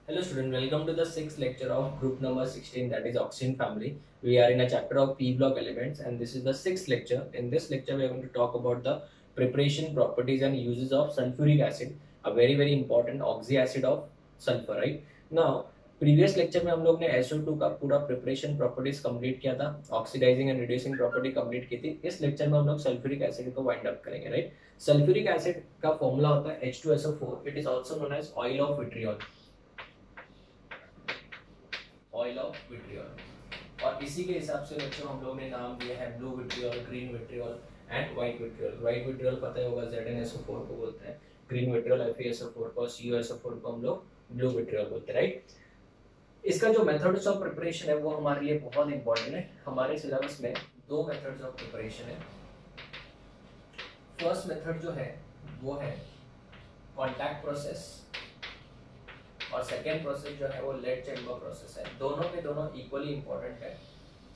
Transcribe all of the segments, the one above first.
Hello student, welcome to the sixth lecture of group number 16, that is oxygen family. We are in a chapter of P block elements and this is the sixth lecture. In this lecture we are going to talk about the preparation properties and uses of sulfuric acid, a very important oxy acid of sulfur, right? Now previous lecture में हम लोग ने SO2 का पूरा preparation properties complete किया था, oxidizing and reducing property complete की थी. इस lecture में हम लोग sulfuric acid को wind up करेंगे, right? Sulfuric acid का formula होता है H2SO4. It is also known as oil of vitriol. Oil of vitriol और इसी के हिसाब से बच्चों हम लोगों ने नाम दिया है blue vitriol, green vitriol and white vitriol. White vitriol पता ही होगा ZnSO4 को बोलते हैं, ग्रीन विट्रियोल FeSO4 को, CuSO4 को हम लोग ब्लू विट्रियोल बोलते हैं, राइट. इसका जो मेथड्स ऑफ प्रिपरेशन है वो हमारे लिए बहुत इंपॉर्टेंट है. हमारे सिलेबस में दो मेथड्स ऑफ प्रिपरेशन है. फर्स्ट मेथड जो है वो है कॉन्टैक्ट प्रोसेस और सेकेंड प्रोसेस जो है वो लेड चेम्बर प्रोसेस है. दोनों के दोनों इक्वली इंपॉर्टेंट है.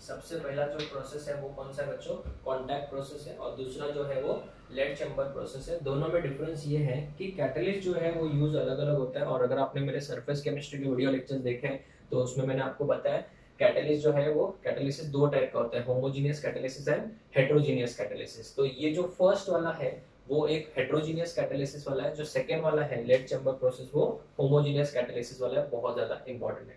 सबसे पहला जो प्रोसेस है वो कौन सा है बच्चों? कॉन्टैक्ट प्रोसेस है और दूसरा जो है वो लेड चेम्बर प्रोसेस है. दोनों में डिफरेंस ये है कि कैटलिस्ट जो है वो यूज अलग अलग होता है. और अगर आपने मेरे सरफेस केमिस्ट्री के वीडियो लेक्चर्स देखे हैं तो उसमें मैंने आपको बताया कैटलिस्ट जो है वो कैटलिसिस दो टाइप का होता है, homogeneous catalysis and heterogeneous catalysis. तो ये जो फर्स्ट वाला है वो एक हेटेरोजीनियस कैटालिसिस वाला है. जो सेकेंड वाला है लेड चेम्बर प्रोसेस वो होमोजीनियस कैटालिसिस वाला है. बहुत ज्यादा इंपॉर्टेंट है.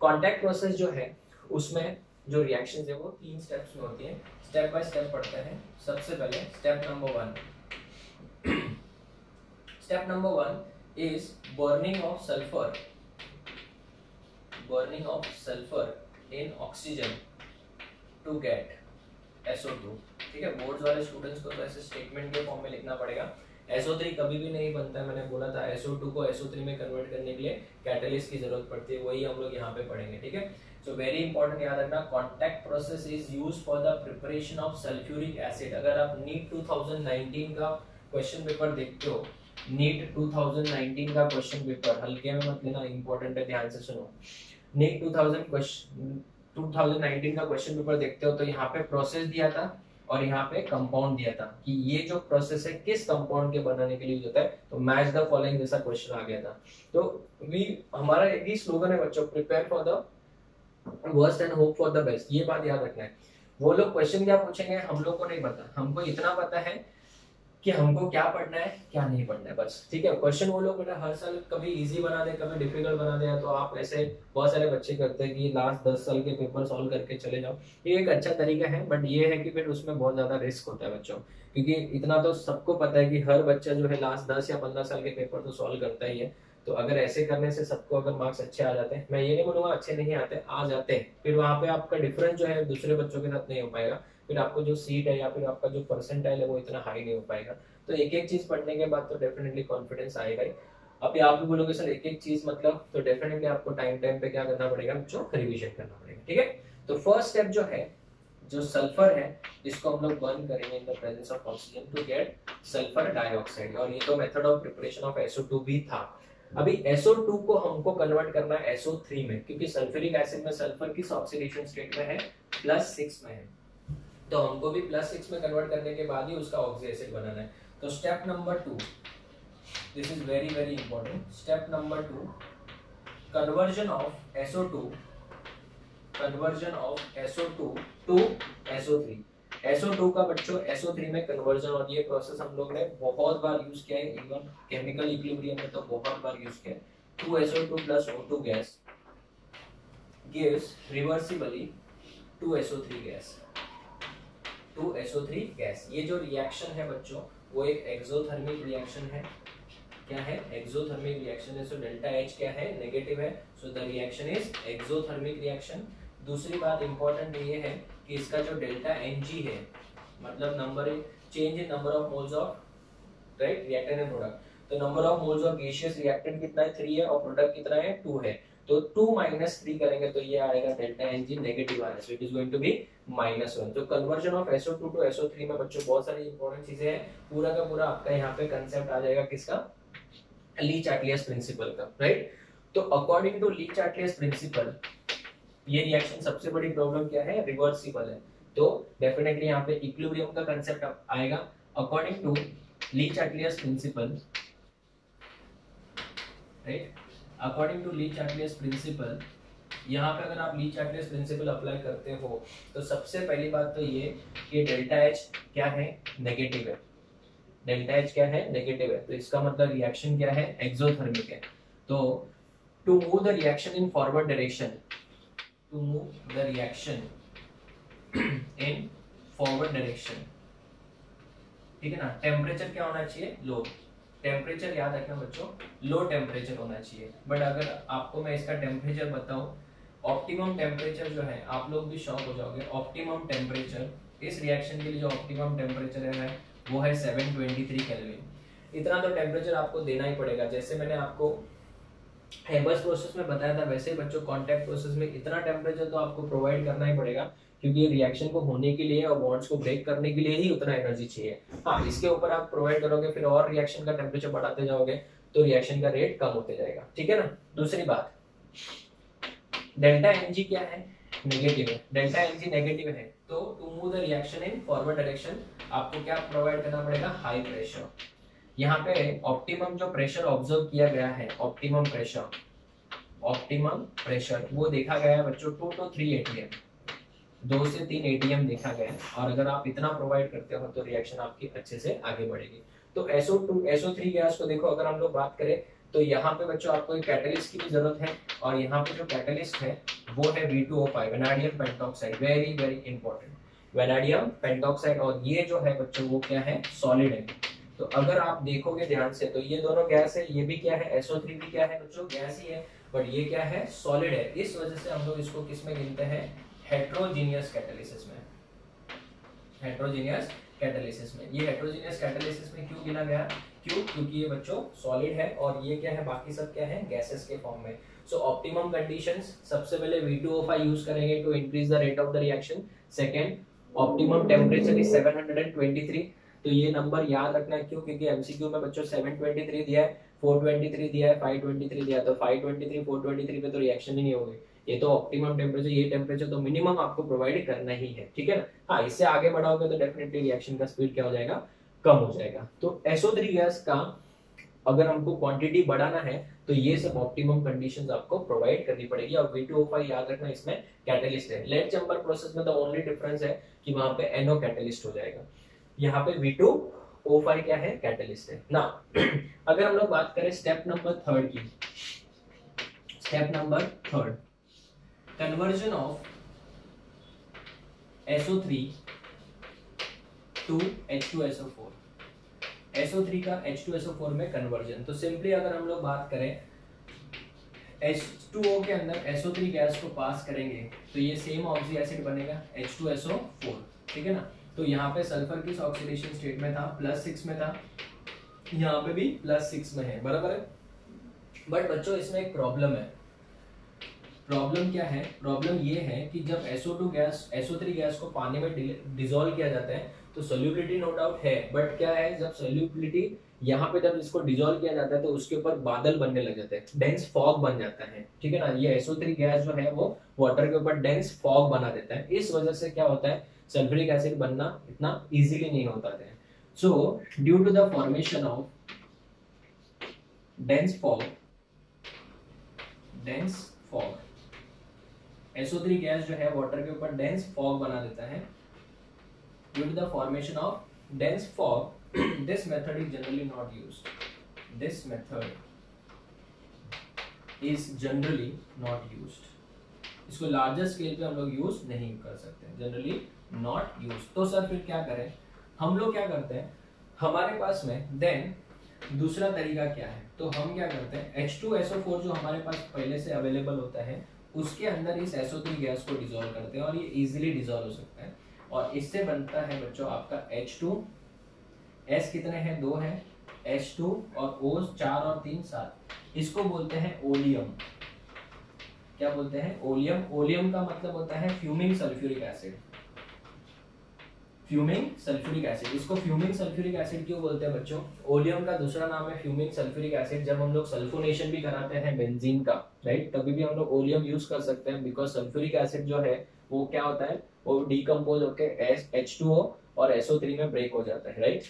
कॉन्टैक्ट प्रोसेस जो है उसमें जो रिएक्शंस है वो तीन स्टेप्स में होती है. स्टेप बाय स्टेप पढ़ते हैं. सबसे पहले step number 1. Step number 1 is burning of sulphur. Burning of sulphur in oxygen to get SO2. ठीक है, बोर्ड्स वाले स्टूडेंट्स को तो ऐसे स्टेटमेंट के फॉर्म में लिखना पड़ेगा. SO3 कभी भी नहीं बनता है. मैंने बोला था SO2 को SO3 में कन्वर्ट करने के लिए कैटलिस्ट की जरूरत पड़ती है. वही हम लोग यहाँ पे पढ़ेंगे. ठीक है, सो वेरी इंपॉर्टेंट याद रखना. Contact process is used for the preparation of sulphuric acid. अगर आप नीट 2019 का क्वेश्चन पेपर देखते हो, नीट 2019 का क्वेश्चन पेपर हल्के में मत लेना, इंपॉर्टेंट है, ध्यान से सुनो. नीट 2019 का क्वेश्चन पेपर देखते हो तो यहाँ पे प्रोसेस दिया था और यहाँ पे कंपाउंड दिया था कि ये जो प्रोसेस है किस कंपाउंड के बनाने के लिए यूज होता है. तो मैच द फॉलोइंग जैसा क्वेश्चन आ गया था. तो हमारा एक ही स्लोगन है बच्चों, prepare for the worst and hope for the best. ये बात याद रखना है. वो लोग क्वेश्चन क्या पूछेंगे हम लोग को नहीं पता. हमको इतना पता है कि हमको क्या पढ़ना है क्या नहीं पढ़ना है, बस. ठीक है, क्वेश्चन वो लोग बेटा हर साल कभी इजी बना दे कभी डिफिकल्ट बना दे. तो आप ऐसे बहुत सारे बच्चे करते हैं कि लास्ट 10 साल के पेपर सॉल्व करके चले जाओ. ये एक अच्छा तरीका है, बट ये है कि फिर उसमें बहुत ज्यादा रिस्क होता है बच्चों. क्योंकि इतना तो सबको पता है कि हर बच्चा जो है लास्ट 10 या 15 साल के पेपर तो सॉल्व करता ही है. तो अगर ऐसे करने से सबको अगर मार्क्स अच्छे आ जाते हैं, मैं ये नहीं बोलूंगा अच्छे नहीं आते, आ जाते हैं, फिर वहां पे आपका डिफरेंस जो है दूसरे बच्चों के साथ नहीं हो पाएगा. फिर आपको जो सीट है या फिर आपका जो परसेंटाइल है वो इतना हाई नहीं हो पाएगा. तो एक एक चीज पढ़ने के बाद तो डेफिनेटली कॉन्फिडेंस आएगा ही. अभी आप भी बोलोगे सर एक एक चीज मतलब, तो डेफिनेटली आपको टाइम टाइम पे क्या करना पड़ेगा बच्चों, रिवीजन करना पड़ेगा. ठीक है, तो फर्स्ट स्टेप जो है, जो सल्फर है इसको हम लोग बर्न करेंगे in the presence of oxygen to get sulphur dioxide. और ये तो method of preparation of SO2 भी था. अभी SO2 को हमको कन्वर्ट करना है SO3 में, क्योंकि सल्फ्यूरिक एसिड में सल्फर किस ऑक्सीडेशन स्टेट में है, +6 में है. तो हमको भी +6 में कन्वर्ट करने के बाद ही उसका ऑक्सी एसिड बनाना है. तो step number 2, this is very important. Step number 2, conversion of SO2 to SO3. SO2 का बच्चों SO3 में कन्वर्जन, और ये प्रोसेस हम लोग ने बहुत बार यूज किया है. इवन केमिकल इक्विलिब्रियम में तो बहुत बार यूज किया है. 2SO2 plus O2 gas gives reversibly 2SO3 gas. 2SO3 gas. ये जो रिएक्शन है बच्चों वो एक एक्सोथर्मिक रिएक्शन है. क्या है? एक्सोथर्मिक रिएक्शन है. सो डेल्टा H क्या है? नेगेटिव है. So the reaction is exothermic reaction. दूसरी बात इंपॉर्टेंट ये है कि इसका जो डेल्टा Ng है, मतलब number change in number of moles of, right, reactant and product. तो number of moles of gaseous reactant कितना है? 3 है. और प्रोडक्ट कितना है? 2 है. तो 2 - 3 करेंगे तो ये आएगा डेल्टा Ng नेगेटिव आएगा. So it is going to be -1. तो conversion of SO2 to SO3 में बच्चों बहुत सारी इंपॉर्टेंट चीजें हैं. पूरा का पूरा आपका यहाँ पे कंसेप्ट आ जाएगा किसका? ली-चार्टियस प्रिंसिपल का, राइट. तो अकॉर्डिंग टू ली-चार्टियस प्रिंसिपल ये रिएक्शन सबसे बड़ी प्रॉब्लम क्या है? रिवर्सिबल है. तो डेफिनेटली यहाँ पे इक्विलिब्रियम का कंसेप्ट आएगा. According to Le Chatelier's principle, right, according to Le Chatelier's principle, यहाँ पे अगर आप ली चार्टियस प्रिंसिपल अप्लाई करते हो तो सबसे पहली बात तो ये कि डेल्टा एच क्या है, नेगेटिव है। डेल्टा एच क्या है, नेगेटिव है, तो इसका मतलब रिएक्शन क्या है, एक्सोथर्मिक है। तो to move the reaction in forward direction, to move the reaction in forward direction, ठीक है ना, टेम्परेचर क्या होना चाहिए, लो। टेम्परेचर याद रखना बच्चों, लो टेम्परेचर होना चाहिए। बट अगर आपको मैं इसका टेम्परेचर बताऊं, ऑप्टिमम टेम्परेचर जो है, आप लोग भी शॉक हो जाओगे, ऑप्टिमम टेम्परेचर इस रिएक्शन के लिए जो ऑप्टिमम टेम्परेचर है वो है 723 केल्विन। इतना तो टेम्परेचर आपको देना ही पड़ेगा। जैसे मैंने आपको हेबर्स प्रोसेस में बताया था, वैसे बच्चों कॉन्टैक्ट प्रोसेस में इतना टेम्परेचर तो आपको प्रोवाइड करना ही पड़ेगा, क्योंकि रिएक्शन को होने के लिए और बॉन्ड्स को ब्रेक करने के लिए ही उतना एनर्जी चाहिए। हाँ, इसके ऊपर आप प्रोवाइड करोगे, फिर और रिएक्शन का टेम्परेचर बढ़ाते जाओगे तो रिएक्शन का रेट कम होते जाएगा, ठीक है ना। दूसरी बात, डेल्टा एनजी क्या है, नेगेटिव है। डेल्टा एनजी नेगेटिव है तो to move the reaction in forward direction आपको क्या प्रोवाइड करना पड़ेगा, हाई प्रेशर। यहाँ पे ऑप्टिमम जो प्रेशर ऑब्जर्व किया गया है, ऑप्टिमम प्रेशर वो देखा गया है बच्चों 2 to 3 एटीएम, 2 से 3 एटीएम देखा गया है। और अगर आप इतना प्रोवाइड करते हो तो रिएक्शन आपकी अच्छे से आगे बढ़ेगी। तो SO2 SO3 गैस को देखो, अगर हम लोग बात करें तो यहाँ पे बच्चों आपको एक कैटलिस्ट की भी जरूरत है, और यहाँ पे जो कैटलिस्ट है वो है V2O5 vanadium pentoxide, very very important vanadium pentoxide. और ये जो है बच्चों वो क्या है, सॉलिड है। तो अगर आप देखोगे ध्यान से तो ये दोनों गैस है, ये भी क्या है, SO3 भी क्या है बच्चों, गैस ही है, बट ये क्या है, सॉलिड है। इस वजह से हम लोग इसको किस में गिनते हैं, हेट्रोजीनियस कैटालिसिस में। हेट्रोजीनियस कैटालिसिस में, ये हेट्रोजीनियस कैटालिसिस में क्यों गिना गया, क्यों, क्योंकि ये बच्चों सॉलिड है और ये क्या है, बाकी सब क्या है, गैसेस के फॉर्म में। सो ऑप्टिमम कंडीशंस, सबसे पहले V2O5 यूज करेंगे to increase the rate of the reaction. Second, optimum temperature is 723। तो ये नंबर याद रखना है, क्यों, क्योंकि एमसीक्यू में बच्चों 723 दिया है, 423 दिया है, 523 दिया है, तो 523 423 पे तो रिएक्शन ही नहीं होगी। ये तो ऑप्टिमम टेम्परेचर, ये टेम्परेचर तो मिनिमम आपको प्रोवाइड करना ही है, ठीक है ना। हाँ, इससे आगे बढ़ाओगे तो डेफिनेटली रिएक्शन का स्पीड क्या हो जाएगा, कम हो जाएगा। तो SO3 गैस का अगर हमको क्वांटिटी बढ़ाना है तो ये सब ऑप्टिमम कंडीशंस आपको प्रोवाइड करनी पड़ेगी। और V2O5 याद रखना, इसमें कैटलिस्ट है। लेड चैम्बर प्रोसेस में द ओनली डिफरेंस है कि वहां पे NO कैटलिस्ट हो जाएगा, यहाँ पे V2O5 क्या है, कैटलिस्ट है ना। अगर हम लोग बात करें स्टेप नंबर 3 की, step number 3, conversion of SO3 to H2SO4, SO3 का H2SO4 में कन्वर्जन। तो सिंपली अगर हम लोग बात करें, H2O के अंदर SO3 गैस को पास करेंगे तो ये सेम ऑक्सी एसिड बनेगा H2SO4, ठीक है ना। तो यहाँ पे सल्फर किस ऑक्सीडेशन स्टेट में था, +6 में था, यहाँ पे भी +6 में है, बराबर है। बट बच्चों इसमें एक प्रॉब्लम है। प्रॉब्लम क्या है, प्रॉब्लम ये है कि जब SO3 गैस को पानी में डिसॉल्व किया जाता है तो सोल्यूबिलिटी नो डाउट है, बट क्या है, जब सोल्यूबिलिटी यहाँ पे जब इसको डिसॉल्व किया जाता है तो उसके ऊपर बादल बनने लग जाते हैं, डेंस फॉग बन जाता है, ठीक है ना। ये SO3 गैस जो है वो वाटर के ऊपर डेंस फॉग बना देता है। इस वजह से क्या होता है, सल्फ्यूरिक एसिड बनना इतना इजीली नहीं होता है। So due to the formation of dense fog, SO3 gas जो है वाटर के ऊपर डेंस फॉग बना देता है। Due to the formation of dense fog, this method is generally not used, this method is generally not used. इसको larger scale पे हम लोग यूज नहीं कर सकते, जनरली नॉट यूज। तो सर फिर क्या करें, हम लोग क्या करते हैं, हमारे पास में देन दूसरा तरीका क्या है, तो हम क्या करते हैं, H2SO4 जो हमारे पास पहले से अवेलेबल होता है उसके अंदर इस SO3 गैस को डिसॉल्व करते हैं और ये इजीली डिसॉल्व हो सकता है। और इससे बनता है बच्चों आपका H2, S कितने हैं, 2 है, H2 और O 4 और 3 7, इसको बोलते हैं ओलियम। क्या बोलते हैं, ओलियम। ओलियम का मतलब होता है fuming sulphuric acid, fuming sulphuric acid. इसको फ्यूमिंग सल्फ्यूरिक एसिड क्यों बोलते हैं बच्चों, ओलियम का दूसरा नाम है फ्यूमिंग सल्फ्यूरिक एसिड। जब हम लोग सल्फोनेशन भी कराते हैं बेंजीन का, राइट, तभी भी हम लोग ओलियम यूज कर सकते हैं, बिकॉज सल्फ्यूरिक एसिड जो है वो क्या होता है, वो डिकम्पोज होकर H2O और SO3 में ब्रेक हो जाता है, राइट।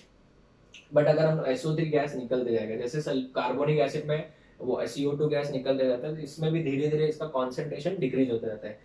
बट अगर हम SO3 गैस निकलते जाएगा, जैसे कार्बोनिक एसिड में वो CO2 गैस निकलते जाता है, तो इसमें भी धीरे धीरे इसका कॉन्सेंट्रेशन डिक्रीज होता जाता है।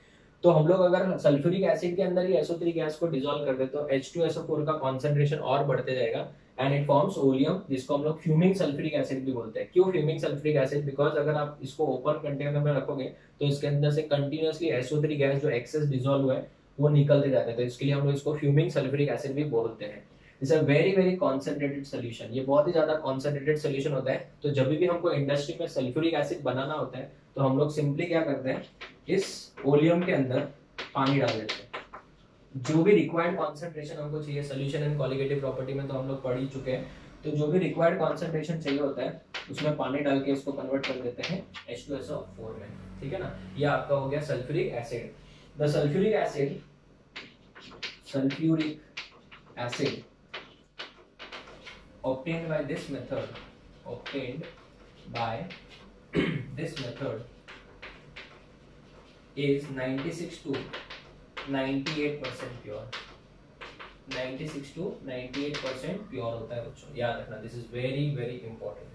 तो हम लोग अगर सल्फ्यूरिक एसिड के अंदर ही SO3 गैस को डिसॉल्व कर दे तो H2SO4 का कॉन्सेंट्रेशन और बढ़ते जाएगा एंड इट फॉर्म्स ओलियम, जिसको हम लोग फ्यूमिंग सल्फ्यूरिक एसिड भी बोलते हैं। क्यों फ्यूमिंग सल्फ्यूरिक एसिड? बिकॉज अगर आप इसको ओपन कंटेनर में रखोगे तो इसके अंदर से कंटिन्यूअसली SO3 गैस जो एक्सेस डिसॉल्व हुआ है वो निकलते जाते हैं, तो इसके लिए हम लोग इसको फ्यूमिंग सल्फ्यूरिक एसिड भी बोलते हैं। It's a very very concentrated solution, ये बहुत ही ज्यादा कॉन्सेंट्रेटेड सोल्यूशन होता है। तो जब भी हमको इंडस्ट्री में सल्फ्यूरिक एसिड बनाना होता है तो हम लोग सिंपली क्या करते हैं, इस ओलियम के अंदर पानी डाल देते हैं। जो भी रिक्वायर्ड कॉन्सेंट्रेशन हमको चाहिए, सोल्यूशन एंड कॉलिगेटिव प्रॉपर्टी में तो हम लोग पढ़ ही चुके हैं, तो जो भी रिक्वायर्ड कॉन्सेंट्रेशन चाहिए होता है उसमें पानी डाल के इसको कन्वर्ट कर देते हैं H2SO4 में, ठीक है ना। ये आपका हो गया sulphuric acid. The sulphuric acid obtained by this method is 96 to 98% pure. 96 to 98% pure होता है बच्चों, याद रखना, this is very very important.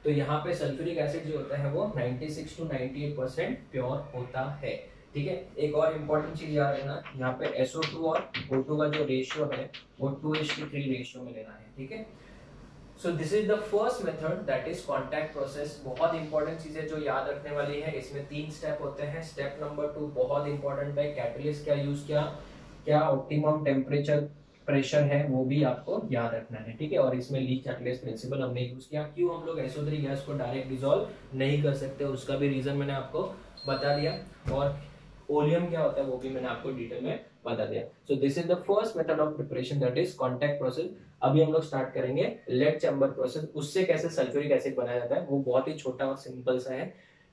तो यहाँ पे सल्फ्यूरिक एसिड जो होता है वो 96 to 98% प्योर होता है, ठीक है। एक और इम्पोर्टेंट चीज याद रखना, यहाँ पे SO2 और O2 का जो रेशियो है वो 2:3 रेशियो में लेना है, ठीक है। So this is the first method, that is contact process. बहुत इंपॉर्टेंट चीजें जो याद रखने वाली है, इसमें 3 स्टेप होते हैं। स्टेप नंबर 2 बहुत इंपॉर्टेंट है, कैटलिस्ट क्या यूज किया, क्या ऑप्टिमम टेम्परेचर प्रेशर है वो भी आपको याद रखना है, ठीक है। और इसमें लीक कैटलिस्ट प्रिंसिपल हमने यूज किया। क्यों हम लोग SO3 गैस को डायरेक्ट डिसॉल्व नहीं कर सकते उसका भी रीजन मैंने आपको बता दिया, और ओलियम क्या होता है वो भी मैंने आपको डिटेल में बता दिया। So this is the first method of preparation, that is contact process. अभी हम लोग स्टार्ट करेंगे लेड चैम्बर प्रोसेस। उससे कैसे सल्फ्यूरिक एसिड बनाया जाता है वो बहुत ही छोटा और सिंपल सा है,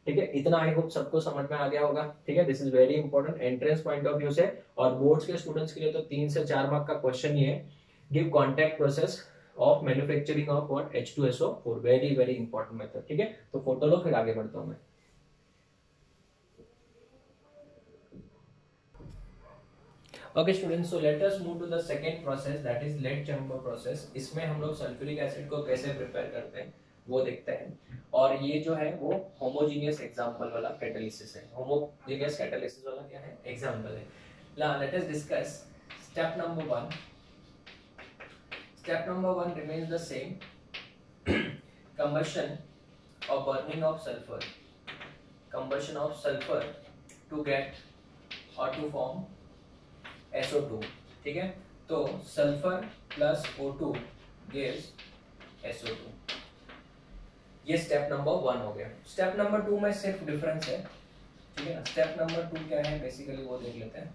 ठीक है। इतना आई होप सबको समझ में आ गया होगा, ठीक है। This is very important entrance point of view से, और बोर्ड्स के स्टूडेंट्स के लिए तो 3 से 4 मार्क का क्वेश्चन ये है, give contact process of manufacturing of what H2SO4, very very important method, ठीक है। तो फोटो लो, फिर आगे बढ़ता हूं मैं। Okay students, so let us move to the second process, that is lead chamber process. इसमें हम लोग सल्फ्यूरिक एसिड को कैसे प्रिपेयर करते हैं वो देखते हैं, और ये जो है वो होमोजेनियस एग्जांपल वाला कैटालिसिस है। होमोजेनियस कैटालिसिस वाला क्या है, एग्जांपल है। Now let us discuss step number 1। Step number 1 remains the same, combustion or burning of sulfur, combustion of sulfur to get or to form SO2, ठीक है। तो sulphur plus O2 gives SO2, ये step number 1 हो गया। Step number 2 में सिर्फ difference है, ठीक है ना। स्टेप नंबर 2 क्या है बेसिकली वो देख लेते हैं।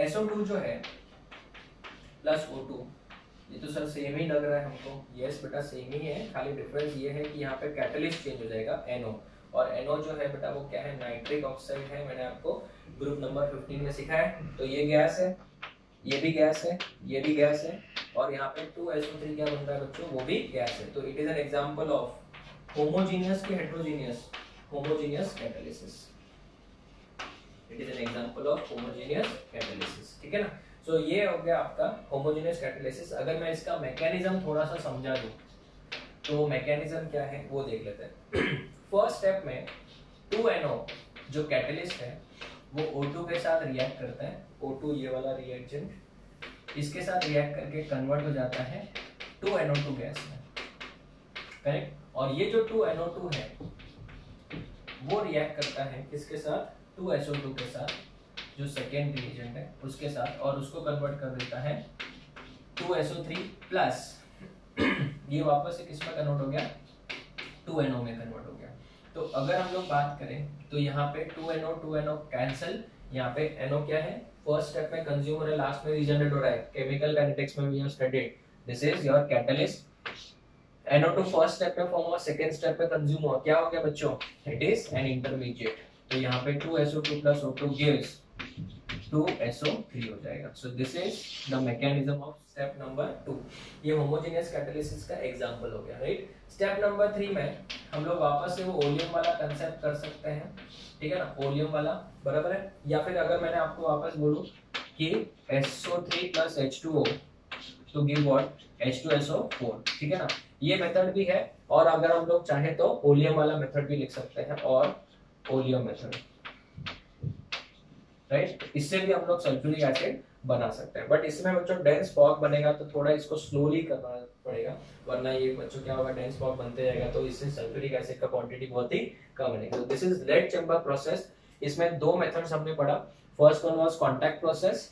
SO2 जो है प्लस O2, ये तो सर सेम ही लग रहा है हमको। यस बेटा सेम ही है, खाली डिफरेंस ये है कि यहाँ पे कैटलिस्ट चेंज हो जाएगा NO, और NO जो है बेटा वो क्या है, नाइट्रिक ऑक्साइड है। मैंने आपको ग्रुप नंबर 15 में सिखाया है। तो ये गैस है, ये भी गैस है, ये भी गैस है, और यहाँ पे 2SO3 क्या बन रहा है बच्चों, वो भी गैस है। तो it is an example of homogeneous की heterogeneous, homogeneous catalysis. It is an example of homogeneous catalysis, ठीक है ना। सो ये हो गया आपका होमोजेनियस कैटालिसिस। अगर मैं इसका मैकेनिज्म थोड़ा सा समझा दूं तो मैकेनिज्म क्या है वो देख लेते हैं। फर्स्ट स्टेप में 2NO जो कैटालिस्ट है वो O2 के साथ रिएक्ट करता है। O2 ये वाला रिएक्टेंट, इसके साथ रिएक्ट करके कन्वर्ट हो जाता है 2NO2 गैस में, करेक्ट। और ये जो 2NO2 है वो रिएक्ट करता है किसके साथ, 2SO2 के साथ, जो सेकेंड रिएजेंट है उसके साथ, और उसको कन्वर्ट कर देता है 2SO3 प्लस ये वापस से किस में कन्वर्ट हो गया, 2NO में कन्वर्ट हो गया। तो अगर हम लोग बात करें तो यहाँ पे 2NO कैंसिल, यहाँ पे NO क्या है, फर्स्ट स्टेप में कंज्यूम हो रहा है, लास्ट में रीजनरेट हो रहा है। केमिकल काइनेटिक्स में we have studied, this is your catalyst. NO2 first step पे फॉर्म हुआ, सेकंड स्टेप पे कंज्यूम हुआ, क्या हो गया बच्चों, इट इज एन इंटरमीडिएट। तो यहाँ पे 2SO2 plus O2 gives 2SO3 हो जाएगा। So this is the mechanism of step number 2। ये होमोजेनियस कैटालिसिस का एग्जांपल हो गया, राइट। स्टेप नंबर 3 में हम लोग वापस से वो ओलियम वाला कंसेप्ट कर सकते हैं, ठीक है ना, ओलियम वाला, बराबर है। या फिर अगर मैंने आपको वापस बोलूं कि SO3 plus H2O to give what, H2SO4, ठीक है ना। ये मेथड भी है, और अगर हम लोग चाहे तो ओलियम वाला मेथड भी लिख सकते हैं, और ओलियम मेथड, राइट। इससे भी हम लोग सल्फ्यूरिक एसिड बना सकते हैं, बट इसमें बच्चों डेंस फॉग बनेगा तो थोड़ा इसको स्लोली करना पड़ेगा, वरना ये बच्चों क्या होगा, डेंस फॉग बनते जाएगा तो इससे सल्फ्यूरिक एसिड का क्वांटिटी बहुत ही कम बनेगा। तो this is lead chamber process. इसमें दो मेथड्स हमने पढ़ा। First one was contact process.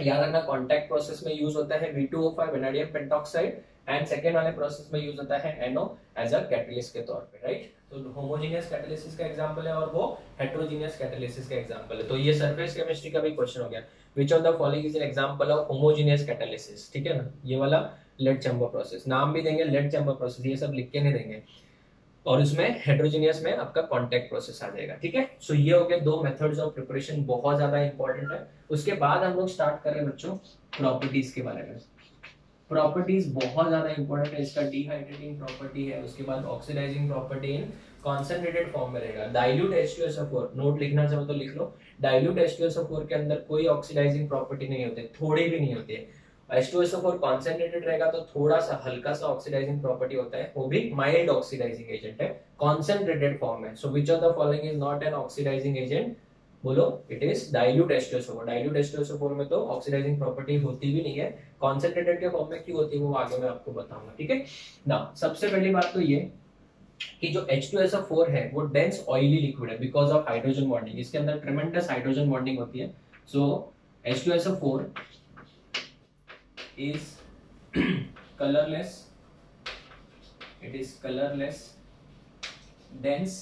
याद रखना कांटेक्ट प्रोसेस में यूज होता है V2O5 vanadium pentoxide, and second वाले प्रोसेस में यूज होता है NO एज अ कैटलिस्ट के तौर पे, राइट। तो होमोजेनियस कैटालिसिस का एग्जांपल है और वो हेटेरोजेनियस कैटालिसिस का एग्जांपल है। तो ये सरफेस केमिस्ट्री का भी क्वेश्चन हो गया, which of the following is an example of homogeneous catalysis, ठीक है ना। ये वाला लेड चैम्बर प्रोसेस, नाम भी देंगे लेड चैम्बर प्रोसेस, ये सब लिख के नहीं देंगे। और उसमें हेटेरोजेनियस में आपका कांटेक्ट प्रोसेस आ जाएगा, ठीक है। सो ये हो गए दो मेथड्स ऑफ प्रिपरेशन, बहुत ज्यादा इंपॉर्टेंट है। उसके बाद हम लोग स्टार्ट कर रहे हैं बच्चों प्रॉपर्टीज के बारे में। प्रॉपर्टीज बहुत ज्यादा इंपॉर्टेंट है। इसका डिहाइड्रेटिंग प्रॉपर्टी है, उसके बाद oxidising property in concentrated form में रहेगा। डाइल्यूट H2SO4, नोट लिखना चाहो तो लिख लो। डाइल्यूट H2SO4 के अंदर कोई ऑक्सीडाइजिंग प्रॉपर्टी नहीं होती, थोड़ी भी नहीं होती है। H2SO4 कॉन्सेंट्रेटेड रहेगा तो थोड़ा सा हल्का सा ऑक्सीडाइजिंग प्रॉपर्टी होता है, वो भी माइल्ड ऑक्सीडाइजिंग एजेंट है, कॉन्सेंट्रेटेड फॉर्म में। So which of the following is not an oxidising agent, बोलो it is dilute H2SO4। Dilute H2SO4 में तो ऑक्सीडाइजिंग प्रॉपर्टी होती भी नहीं है, कॉन्सेंट्रेटेड के फॉर्म में क्यों होती है वो आगे मैं आपको बताऊंगा, ठीक है ना। सबसे पहली बात तो ये कि जो H2SO4 है वो डेंस ऑयली लिक्विड है बिकॉज ऑफ हाइड्रोजन बॉन्डिंग, इसके अंदर ट्रेमेंडस हाइड्रोजन बॉन्डिंग होती है। सो H2SO4 is colorless, it is colorless dense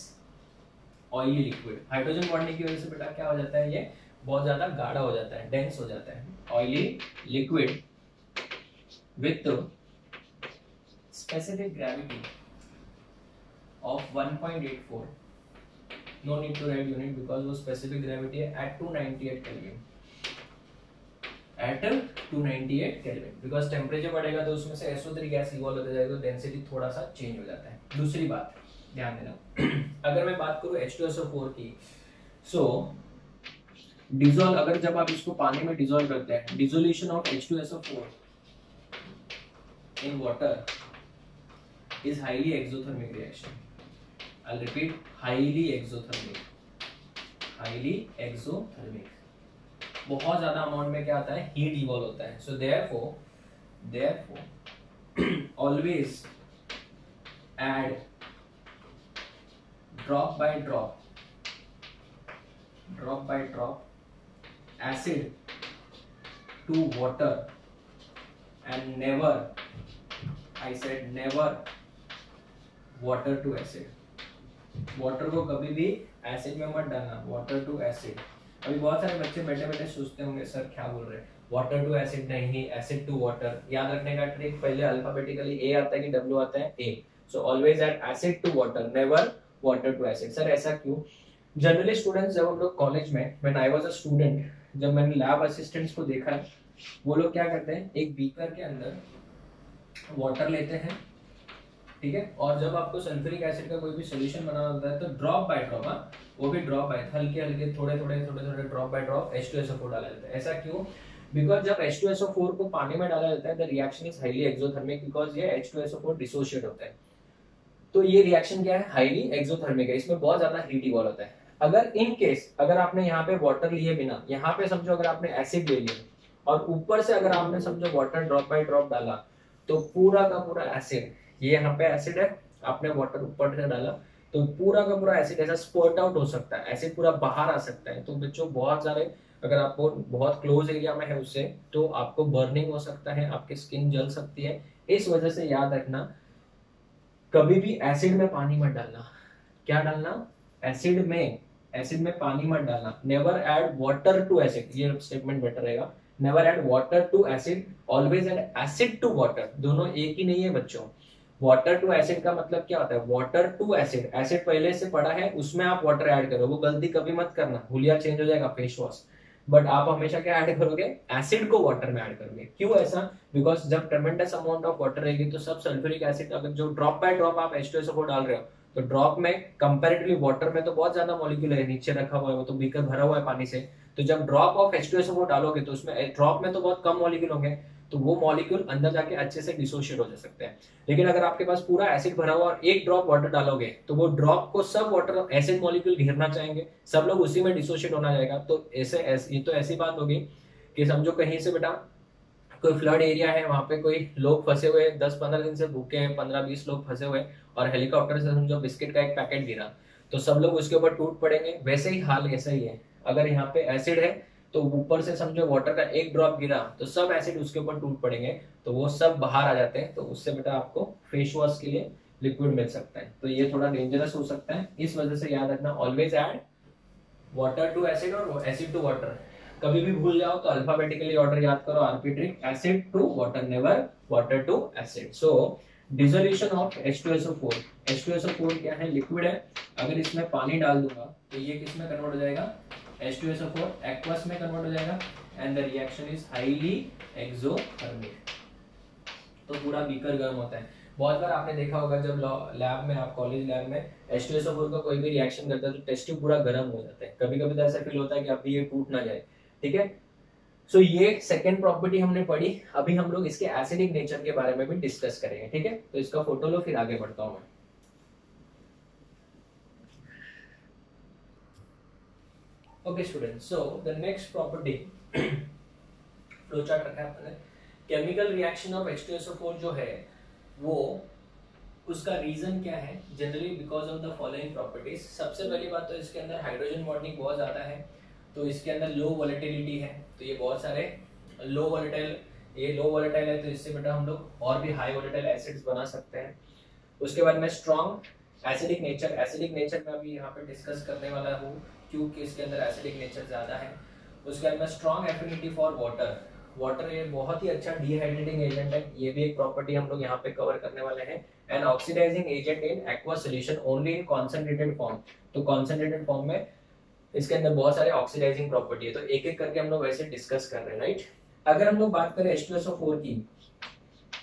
oily liquid। Hydrogen bonding की वजह से बेटा क्या हो जाता है, ये बहुत ज्यादा गाढ़ा हो जाता है, डेंस हो जाता है। Oily liquid with specific gravity of 1.84, no need to write unit because वो स्पेसिफिक ग्रेविटी है at 298 kelvin, at 298 kelvin. Because temperature बढ़ेगा तो उसमें से SO3 गैस इवॉल्व होता जाएगा, तो डेंसिटी थोड़ा सा चेंज हो जाता है। दूसरी बात ध्यान देना अगर मैं बात करूं H2SO4 की, सो डिसॉल्व, अगर जब आप इसको पानी में डिसॉल्व करते हैं, dissolution of H2SO4 in water is highly exothermic reaction. I repeat, highly exothermic, highly exothermic. बहुत ज्यादा अमाउंट में क्या आता है, हीट इवॉल्व होता है। So therefore always add drop by drop acid to water and never, I said never, water to acid। Water को कभी भी एसिड में मत डालना, वाटर टू एसिड। अभी बहुत सारे बच्चे बैठे बैठे सोचते होंगे सर क्या बोल रहे हैं, वाटर टू एसिड नहीं, एसिड टू वाटर। याद रखने का ट्रिक, पहले अल्फाबेटिकली ए आता है कि डब्ल्यू आता है, A. So always add acid to water, never water to acid. Sir ऐसा क्यों? जनरली स्टूडेंट्स जब हम लोग कॉलेज में, when I was a student, जब मैंने लैब असिस्टेंट्स को देखा है, वो लोग क्या करते हैं, एक बीकर के अंदर वाटर लेते हैं, ठीक है, और जब आपको सल्फ्यूरिक एसिड का कोई भी सॉल्यूशन बनाना होता है तो ड्रॉप बाय ड्रॉप, वो भी ड्रॉप बाय, हल्के हल्के थोड़े थोड़े ड्रॉप बाय ड्रॉप H2SO4 डाला जाता है। ऐसा क्यों? बिकॉज जब H2SO4 को पानी में डाला जाता है the reaction is highly exothermic, because ये H2SO4 डिसोशिएट होता है। तो ये रिएक्शन क्या है, हाईली एक्सोथर्मिक है, इसमें बहुत ज्यादा हीट इवॉल्व होता है। अगर इन केस अगर आपने यहाँ पे वाटर लिए बिना, यहाँ पे समझो अगर आपने एसिड ले लिया और ऊपर से अगर आपने समझो वाटर ड्रॉप बाय ड्रॉप डाला, तो पूरा का पूरा एसिड, ये यहाँ पे एसिड है, आपने वाटर ऊपर से डाला तो पूरा का पूरा एसिड ऐसा स्पर्ट आउट हो सकता है, एसिड पूरा बाहर आ सकता है। तो बच्चों बहुत सारे, अगर आपको बहुत क्लोज एरिया में है उससे, तो आपको बर्निंग हो सकता है, आपकी स्किन जल सकती है। इस वजह से याद रखना कभी भी एसिड में पानी मत डालना। क्या डालना? एसिड में पानी मत डालना। Never add water to acid, ये स्टेटमेंट बेटर रहेगा। Never add water to acid, always add acid to water. दोनों एक ही नहीं है बच्चों। वाटर टू एसिड का मतलब क्या होता है? वाटर टू एसिड, एसिड पहले से पड़ा है उसमें आप वाटर ऐड करो, वो गलती कभी मत करना, हुलिया चेंज हो जाएगा फेस वॉश। बट आप हमेशा क्या ऐड करोगे? एसिड को वाटर में ऐड करोगे। क्यों ऐसा? बिकॉज जब ट्रेमेंडस अमाउंट ऑफ वाटर रहेगी तो सब सल्फ्यूरिक एसिड, अगर जो ड्रॉप बाय ड्रॉप आप H2SO4 डाल रहे हो, तो ड्रॉप में कंपैरेटिवली वाटर में तो बहुत ज्यादा मॉलिक्यूल है, नीचे रखा हुआ है, वो तो बीकर भरा हुआ है पानी से। तो जब ड्रॉप ऑफ H2SO4 डालोगे तो उसमें ड्रॉप में तो बहुत कम मॉलिक्यूल होंगे, तो वो मॉलिक्यूल अंदर जाके अच्छे से डिसोशिएट हो जा सकते हैं। लेकिन अगर आपके पास पूरा एसिड भरा हुआ और एक ड्रॉप वाटर डालोगे तो वो ड्रॉप को सब वाटर एसिड मॉलिक्यूल घेरना चाहेंगे, सब लोग उसी में डिसोशिएट होना जाएगा। तो ये तो ऐसी बात होगी कि समझो कहीं से बेटा कोई फ्लड एरिया है, वहां पे कोई लोग फंसे हुए 10-15 दिन से भूखे हैं, 15-20 लोग फंसे हुए, और हेलीकॉप्टर से समझो बिस्किट का एक पैकेट गिरा तो सब लोग उसके ऊपर टूट पड़ेंगे। वैसे ही हाल ऐसा ही है, अगर यहाँ पे एसिड है तो ऊपर से समझो वाटर का एक ड्रॉप गिरा तो सब एसिड उसके ऊपर टूट पड़ेंगे, तो वो सब बाहर आ जाते हैं। तो उससे बेटा आपको फेस वॉश के लिए लिक्विड मिल सकता है। तो ये थोड़ा डेंजरस हो सकता है, इस वजह से याद रखना always add water to acid और एसिड टू वाटर। कभी भी भूल जाओ तो अल्फाबेटिकली ऑर्डर याद करो, RP trick, acid to water, never water to acid. So dissolution of H2SO4, H2SO4 क्या है, लिक्विड है। अगर इसमें पानी डाल दूंगा तो ये किस में कन्वर्ट हो जाएगा, H2SO4 एक्वस में कन्वर्ट हो जाएगा, and the reaction is highly exothermic. तो पूरा बीकर गर्म होता है। बहुत बार आपने देखा होगा जब लैब में, आप कॉलेज लैब में H2SO4 का कोई भी रिएक्शन करता है तो टेस्ट ट्यूब पूरा गर्म हो जाता है। कभी कभी तो ऐसा फील होता है कि अभी ये टूट ना जाए। ठीक है, सो ये सेकेंड प्रॉपर्टी हमने पढ़ी। अभी हम लोग इसके एसिडिक नेचर के बारे में भी डिस्कस करेंगे। ठीक है, तो इसका फोटो लो, फिर आगे बढ़ता हूं मैं। Okay student, so the next property flow chart रखा है अपने। केमिकल रिएक्शन ऑफ H2SO4 जो है वो, उसका रीजन क्या है, generally because of the following properties. सबसे पहली बात तो इसके अंदर हाइड्रोजन बॉन्डिंग बहुत ज्यादा है, तो इसके अंदर लो वोलेटिलिटी है। तो ये बहुत सारे लो वोलेटाइल, ये लो वोलेटाइल है तो इससे बेटा हम लोग और भी हाई वोलेटाइल एसिड्स बना सकते हैं। उसके बाद में strong acidic nature, acidic nature में अभी यहाँ पे डिस्कस करने वाला हूँ क्योंकि इसके अंदर एसिडिक नेचर ज्यादा है। उसके बाद में strong affinity for water, water ये बहुत ही अच्छा डिहाइड्रेटिंग एजेंट है, ये भी एक प्रॉपर्टी हम लोग यहाँ पे कवर करने वाले हैं। And oxidising agent in aqua solution only in concentrated form, तो कॉन्सेंट्रेटेड फॉर्म में इसके अंदर बहुत सारे ऑक्सीडाइजिंग प्रॉपर्टी है, तो एक एक करके हम लोग वैसे डिस्कस कर रहे हैं, राइट। अगर हम लोग बात करें H2SO4 की,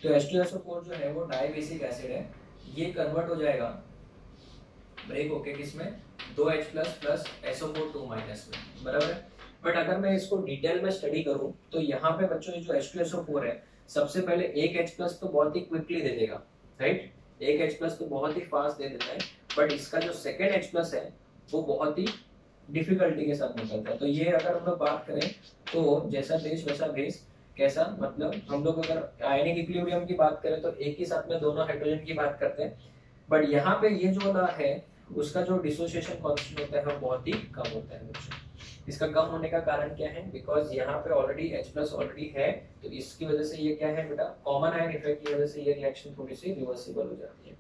तो H2SO4 जो है वो डाइबेसिक एसिड है, ये कन्वर्ट हो जाएगा ब्रेक होके किसमें, 2H+ प्लस SO4 2- में, बराबर है। बट अगर मैं इसको डिटेल में स्टडी करूं तो यहाँ पे बच्चों ये जो H2SO4 है, सबसे पहले एक H+ तो बहुत ही क्विकली दे देगा, राइट, एक H+ तो बहुत ही फास्ट दे देता है, बट इसका जो सेकेंड H+ है वो बहुत ही डिफिकल्टी के साथ निकलता है। तो ये अगर हम लोग बात करें तो जैसा देश वैसा भेष, कैसा मतलब, हम लोग अगर आयनिक इक्विलिब्रियम की बात करें तो एक ही साथ में दोनों हाइड्रोजन की बात करते हैं, बट यहाँ पे ये जो वाला है उसका जो डिसोसिएशन कांस्टेंट होता है वो बहुत ही कम होता है बच्चों। इसका कम होने का कारण क्या है, बिकॉज यहाँ पे ऑलरेडी H+ ऑलरेडी है, तो इसकी वजह से ये क्या है बेटा, कॉमन आयन इफेक्ट की वजह से ये रिएक्शन थोड़ी सी रिवर्सिबल हो जाती है।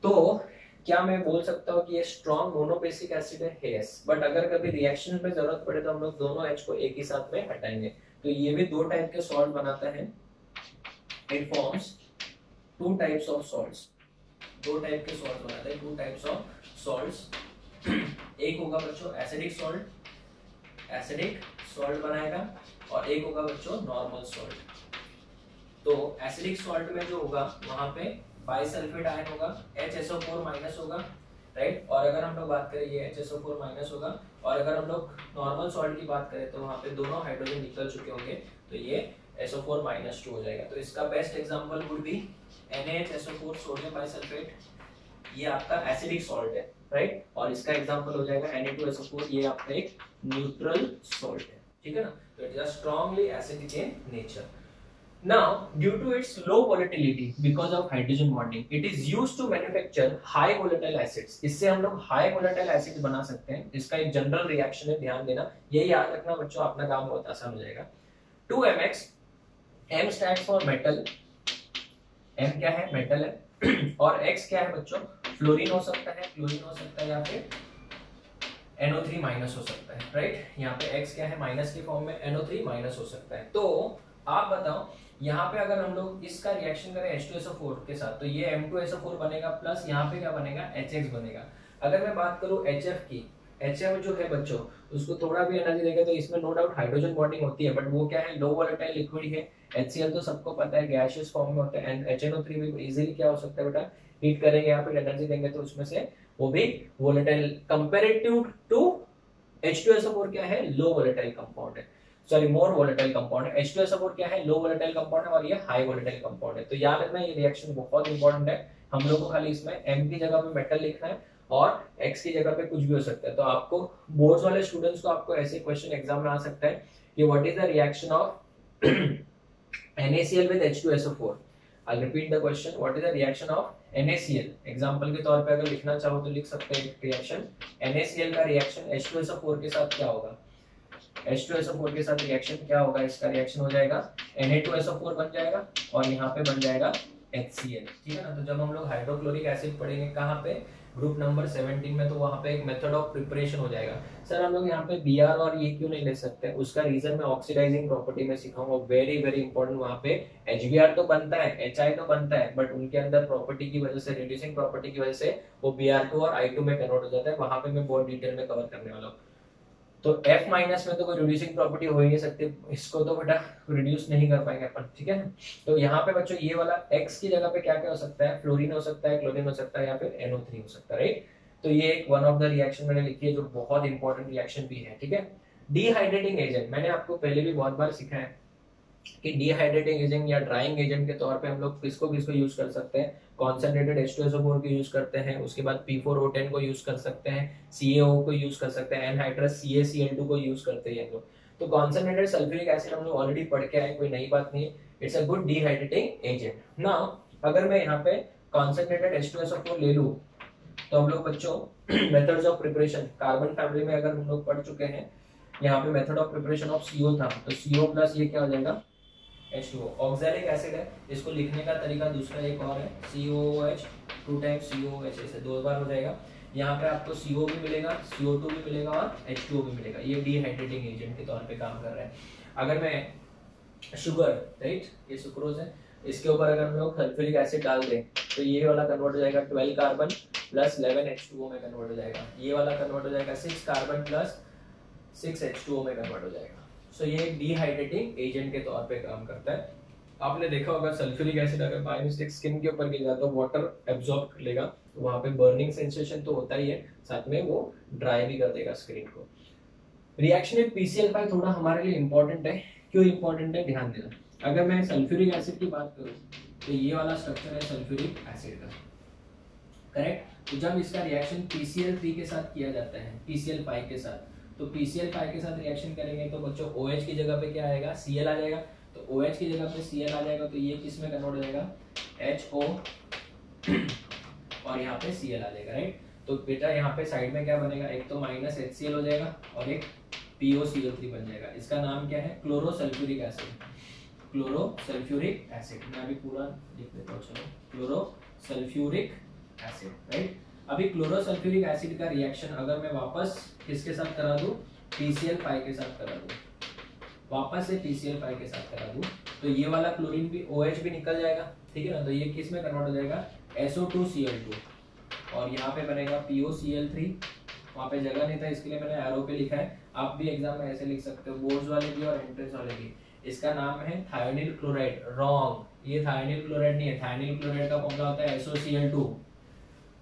तो क्या मैं बोल सकता हूँ कि ये स्ट्रॉन्ग मोनोबेसिक एसिड है, यस, बट अगर कभी रिएक्शन में जरूरत पड़े तो हम लोग दोनों H को एक ही साथ में हटाएंगे। तो ये भी दो टाइप के सॉल्ट बनाता है, it forms two types of salts, दो टाइप के सॉल्ट बनाता है, टू टाइप्स ऑफ सॉल्ट्स। एक होगा बच्चों एसिडिक सॉल्ट, एसिडिक सॉल्ट बनाएगा, और एक होगा बच्चों नॉर्मल सॉल्ट। तो एसिडिक सॉल्ट में जो होगा वहां पे बाइसल्फेट आयन होगा, HSO4- होगा, राइट। और अगर हम लोग बात करें ये HSO4- होगा, और अगर हम लोग नॉर्मल सॉल्ट की बात करें तो वहां पे दोनों हाइड्रोजन निकल चुके होंगे, तो ये SO4- हो जाएगा। तो इसका best example would be NaHSO4 sodium bisulphate, ये आपका एसिडिक सॉल्ट है, राइट, और इसका एग्जांपल हो जाएगा Na2SO4, ये आपका एक न्यूट्रल सॉल्ट है, ठीक है ना। तो it is strongly acidic in nature. Now, due to its low volatility because of hydrogen bonding, it is used to manufacture high volatile acids. इससे हम लोग high volatile acids बना सकते हैं। इसका एक जनरल रिएक्शन है, ध्यान देना, ये याद रखना बच्चों, अपना काम बहुत आसान हो जाएगा। 2MX, M stands for metal, M क्या है, मेटल है, और X क्या है बच्चों, फ्लोरीन हो सकता है, क्लोरीन हो सकता है, या फिर NO3- हो सकता है, राइट। यहाँ पे X क्या है, माइनस के फॉर्म में, NO3- हो सकता है। तो आप बताओ यहाँ पे अगर हम लोग इसका रिएक्शन करें H2SO4 के साथ तो ये M2SO4 बनेगा, प्लस यहाँ पे क्या बनेगा, HX बनेगा। अगर मैं बात करूँ HF की, HF जो है बच्चों उसको थोड़ा भी एनर्जी देगा तो इसमें नो डाउट हाइड्रोजन बॉन्डिंग होती है, बट वो क्या है, लो वोलेटाइल लिक्विड है। HCl तो सबको पता है गैसियस फॉर्म में होता है, एंड HNO3 भी इजीली क्या हो सकता है बेटा, हीट करेंगे यहाँ पे एनर्जी देंगे तो उसमें से वो भी वोलेटाइल, कंपैरेटिव टू H2SO4 क्या है, लो वोलेटाइल कंपाउंड है। सॉरी मोर वोलेटाइल कंपाउंड है। H2SO4 क्या है, लो वोलेटाइल कंपाउंड है और ये हाई वोलेटाइल कंपाउंड है। तो याद रखना ये रिएक्शन बहुत इंपॉर्टेंट है। हम लोग को खाली इसमें M की जगह पे मेटल लिखना है और X की जगह पे कुछ भी हो सकता है। तो आपको बोर्ड्स वाले स्टूडेंट्स को आपको ऐसे क्वेश्चन एग्जाम में आ सकता है कि what is the reaction of NaCl with H2SO4। I'll repeat the question, what is the reaction of NaCl? Example के तौर पे अगर लिखना चाहो तो लिख सकते हैं रिएक्शन NaCl का रिएक्शन H2SO4 के साथ क्या होगा। H2SO4 के साथ रिएक्शन क्या होगा, इसका रिएक्शन हो जाएगा Na2SO4 बन जाएगा और यहाँ पे बन जाएगा HCl, ठीक है ना। तो जब हम लोग हाइड्रोक्लोरिक एसिड पढ़ेंगे कहाँ पे, ग्रुप नंबर 17 में, तो वहाँ पे एक मेथड ऑफ प्रिपरेशन हो जाएगा। सर हम लोग यहाँ पे Br और ये क्यों नहीं ले सकते, उसका रीजन मैं ऑक्सीडाइजिंग प्रॉपर्टी में सिखाऊंगा, वेरी वेरी इंपॉर्टेंट। वहाँ पे HBr तो बनता है, HI तो बनता है, बट उनके अंदर प्रॉपर्टी की वजह से, रिड्यूसिंग प्रॉपर्टी की वजह से वो Br2 और I2 में कन्वर्ट हो जाता है। वहाँ पे मैं बहुत डिटेल में कवर करने वाला हूँ। तो F माइनस में तो कोई रिड्यूसिंग प्रॉपर्टी हो ही नहीं सकती, इसको तो बेटा रिड्यूस नहीं कर पाएंगे अपन, ठीक है। तो यहाँ पे बच्चों ये वाला X की जगह पे क्या क्या हो सकता है, फ्लोरीन हो सकता है, क्लोरीन हो सकता है, या फिर NO3 हो सकता है, राइट। तो ये एक वन ऑफ द रिएक्शन मैंने लिखी है जो बहुत इंपॉर्टेंट रिएक्शन भी है, ठीक है। डिहाइड्रेटिंग एजेंट मैंने आपको पहले भी बहुत बार सिखाया है कि डिहाइड्रेटिंग एजेंट या ड्राइंग एजेंट के तौर पे हम लोग किसको किसको यूज कर सकते हैं, कॉन्सेंट्रेटेड H2SO4 को यूज करते हैं, उसके बाद P4O10 को यूज कर सकते हैं, CaO को यूज कर सकते हैं, एनहाइड्रस CaCl2 को यूज करते हैं हम लोग। तो कॉन्सेंट्रेटेड सल्फ्यूरिक एसिड हम लोग ऑलरेडी पढ़ के आए, कोई नई बात नहीं है, it's a good dehydrating agent. Now अगर मैं यहाँ पे कॉन्सेंट्रेटेड H2SO4 ले लूं तो हम लोग बच्चों methods of preparation, carbon family में अगर हम लोग पढ़ चुके हैं, यहाँ पे method of preparation of CO था, तो CO प्लस ये क्या हो जाएगा H2O, ऑक्सैलिक एसिड है। इसको लिखने का तरीका दूसरा एक और है, COOH 2 टाइम्स COOH, ऐसे दो बार हो जाएगा। यहाँ पे आपको CO भी मिलेगा, CO2 भी मिलेगा और H2O भी मिलेगा। ये डिहाइड्रेटिंग एजेंट के तौर पे काम कर रहा है। अगर मैं शुगर, राइट, ये सुक्रोज है, इसके ऊपर अगर हम लोग सल्फ्यूरिक एसिड डाल दें तो ये वाला कन्वर्ट हो जाएगा 12 कार्बन प्लस 11 H2O में कन्वर्ट हो जाएगा। ये वाला कन्वर्ट हो जाएगा 6 कार्बन प्लस 6 H2O में कन्वर्ट हो जाएगा। सो ये एक डिहाइड्रेटिंग एजेंट के तौर पे काम करता है। आपने देखा होगा सल्फ्यूरिक एसिड अगर बाय मिस्टेक स्किन के ऊपर गिर जाता है, वाटर एब्जॉर्ब कर लेगा, तो वहां पे बर्निंग सेंसेशन तो होता ही है, साथ में वो ड्राई भी कर देगा स्किन को। रिएक्शन विद PCl5 थोड़ा हमारे लिए इंपॉर्टेंट है। क्यों इंपॉर्टेंट है, ध्यान देना। अगर मैं सल्फ्यूरिक एसिड की बात करूं तो ये वाला स्ट्रक्चर है सल्फ्यूरिक एसिड का, करेक्ट। तो जब इसका रिएक्शन PCl3 के साथ किया जाता है PCl5 के साथ, तो PCl5 के साथ रिएक्शन करेंगे तो बच्चों OH की जगह पे क्या आएगा, Cl आ जाएगा। तो OH की जगह पे Cl आ जाएगा, तो ये किस में कन्वर्ट हो जाएगा, HO और यहाँ पे Cl आ जाएगा, राइट। तो बेटा यहाँ पे साइड में क्या बनेगा, एक तो माइनस HCl हो जाएगा और एक POCl3 बन जाएगा। इसका नाम क्या है, क्लोरोसल्फ्यूरिक एसिड, क्लोरोसल्फ्यूरिक एसिड। मैं अभी पूरा लिख देता हूँ, चलो, क्लोरोसल्फ्यूरिक एसिड, राइट। अभी क्लोरोसल्फ्यूरिक एसिड का रिएक्शन अगर मैं वापस किसके साथ करा दूं, PCl5 के साथ करा दूं, वापस से PCl5 के साथ करा दूं, तो ये वाला क्लोरीन भी, OH भी निकल जाएगा, ठीक है ना। तो ये किस में कन्वर्ट हो जाएगा, SO2Cl2 और यहाँ पे बनेगा POCl3। वहाँ पे जगह नहीं था इसके लिए मैंने एरो पे लिखा है, आप भी एग्जाम में ऐसे लिख सकते हो, बोर्ड्स वाले भी और एंट्रेंस वाले भी। इसका नाम है थायोनिल क्लोराइड, रॉन्ग, ये थायोनिल क्लोराइड नहीं है। थायोनिल क्लोराइड का फॉर्मूला होता है SOCl2,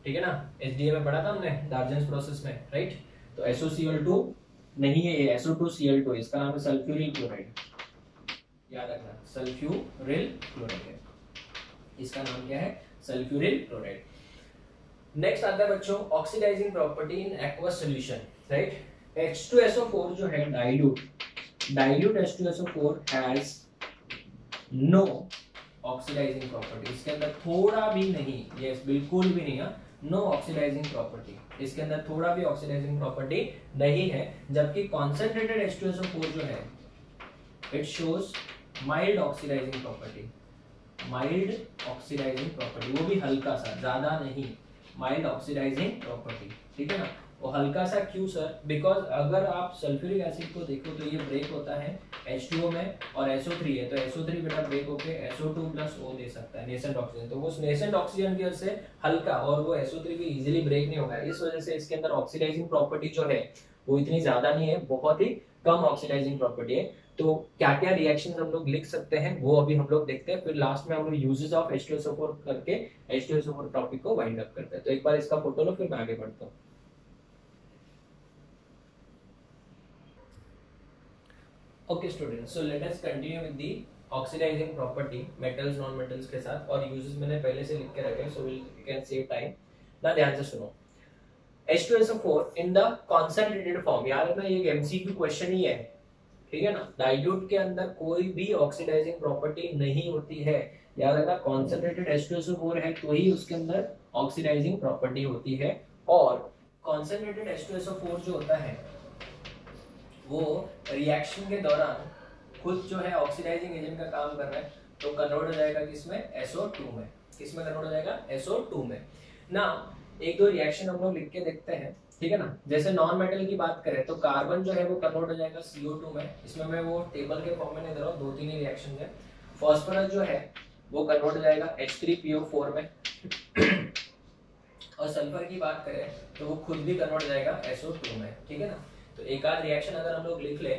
ठीक है ना, SDA में पढ़ा था हमने डार्जेंस प्रोसेस में, राइट। तो SOCl2 नहीं है, ये SO2Cl2, इसका नाम है सल्फ्यूरिल क्लोराइड, याद रखना, सल्फ्यूरिल क्लोराइड है, इसका नाम क्या है, सल्फ्यूरिल क्लोराइड। नेक्स्ट आता है बच्चों oxidising property in aqueous solution, right. H2SO4 जो है dilute H2SO4 has no oxidising property, इसके अंदर थोड़ा भी नहीं, यस बिल्कुल भी नहीं है, नो ऑक्सीडाइजिंग प्रॉपर्टी, इसके अंदर थोड़ा भी ऑक्सीडाइजिंग प्रॉपर्टी नहीं है। जबकि कॉन्सेंट्रेटेड H2SO4 जो है it shows mild oxidising property, mild oxidising property, वो भी हल्का सा, ज्यादा नहीं, माइल्ड ऑक्सीडाइजिंग प्रॉपर्टी, ठीक है ना। वो हल्का सा क्यों सर, बिकॉज अगर आप सल्फ्यूरिक एसिड को देखो तो ये ब्रेक होता है H2O में और SO3 है, तो SO3 बेटा ब्रेक होके SO2 प्लस O दे सकता है, नेसेंट ऑक्सीजन। तो वो नेसेंट ऑक्सीजन की वजह से हल्का, और वो SO3 भी इजीली ब्रेक नहीं होगा, इस वजह से इसके अंदर ऑक्सीडाइजिंग प्रॉपर्टी जो है वो इतनी ज्यादा नहीं है, बहुत ही कम ऑक्सीडाइजिंग प्रॉपर्टी है। तो क्या क्या रिएक्शन हम लोग लिख सकते हैं वो अभी हम लोग देखते हैं, फिर लास्ट में हम लोग यूजेस ऑफ H2SO4 करके H2SO4 टॉपिक को वाइंड अप करते हैं। तो एक बार इसका फोटो लो, फिर मैं आगे बढ़ता हूँ। Okay students, so let us continue with the oxidising property metals non metals के साथ, और यूजेस मैंने पहले से लिख के रखे हैं, so we can save time ना। ध्यान से सुनो, H2SO4 in the concentrated form, याद रखना ये एमसीक्यू क्वेश्चन ही है, ठीक है ना। डाइल्यूट के अंदर कोई भी ऑक्सीडाइजिंग प्रॉपर्टी नहीं होती है, याद रखना। कॉन्सेंट्रेटेड H2SO4 है तो ही उसके अंदर ऑक्सीडाइजिंग प्रॉपर्टी होती है, और कॉन्सेंट्रेटेड H2SO4 जो होता है वो रिएक्शन के दौरान खुद जो है ऑक्सीडाइजिंग एजेंट का काम कर रहा है, तो कन्वर्ट हो जाएगा किसमें, SO2 में। किसमें कन्वर्ट हो जाएगा, SO2 में ना। एक दो रिएक्शन हम लोग लिख के देखते हैं, ठीक है ना। जैसे नॉन मेटल की बात करें तो कार्बन जो है वो कन्वर्ट हो जाएगा CO2 में। इसमें मैं वो टेबल के फॉर्म में नहीं दे रहा हूँ, दो तीन ही रिएक्शन है। फॉस्फोरस जो है वो कन्वर्ट हो जाएगा H3PO4 में और सल्फर की बात करें तो वो खुद भी कन्वर्ट हो जाएगा SO2 में, ठीक है ना। तो एक आध रिएक्शन अगर हम लोग लिख ले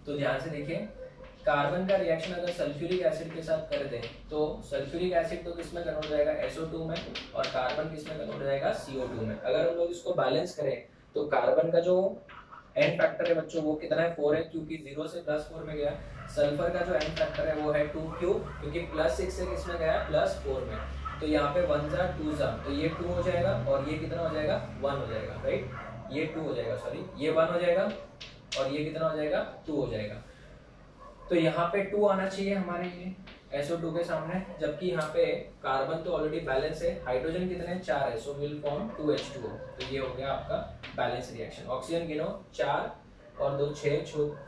तो ध्यान से देखिए, कार्बन का रिएक्शन अगर सल्फ्यूरिक एसिड के साथ कर दें तो सल्फ्यूरिक एसिड तो किसमें कन्वर्ट हो जाएगा, SO2 में, और कार्बन किसमें कन्वर्ट हो जाएगा, CO2 में। अगर हम लोग इसको बैलेंस करें तो कार्बन का जो एन फैक्टर है बच्चों वो कितना है, 4 है, क्योंकि 0 से +4 में गया। सल्फर का जो एन फैक्टर है वो है 2Q, क्योंकि +6 से किसमें गया, +4 में। तो यहाँ पे 1 जा 2 जा, तो ये 2 हो जाएगा और ये कितना हो जाएगा, 1 हो जाएगा, राइट। ये 2 हो जाएगा, सॉरी ये 1 हो जाएगा और ये कितना हो जाएगा, 2 हो जाएगा। तो यहाँ पे 2 आना चाहिए हमारे लिए SO2 के सामने, जबकि यहाँ पे कार्बन तो ऑलरेडी बैलेंस है, हाइड्रोजन कितने हैं, 4 है, सो विल फॉर्म 2H2O। तो ये हो गया आपका बैलेंस रिएक्शन। ऑक्सीजन गिनो, 4 और 2 6,